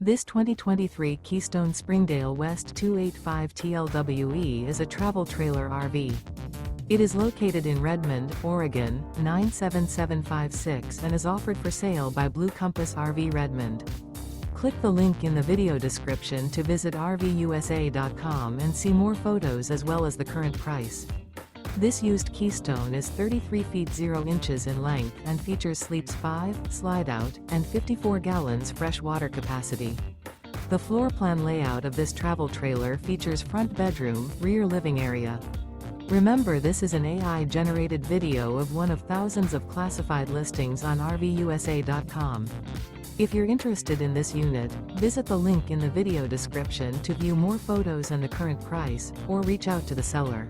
This 2023 Keystone Springdale West 285 TLWE is a travel trailer RV. It is located in Redmond, Oregon, 97756 and is offered for sale by Blue Compass RV Redmond. Click the link in the video description to visit RVUSA.com and see more photos as well as the current price. This used Keystone is 33 feet 0 inches in length and features sleeps 5, slide-out, and 54 gallons fresh water capacity. The floor plan layout of this travel trailer features front bedroom, rear living area. Remember, this is an AI-generated video of one of thousands of classified listings on RVUSA.com. If you're interested in this unit, visit the link in the video description to view more photos and the current price, or reach out to the seller.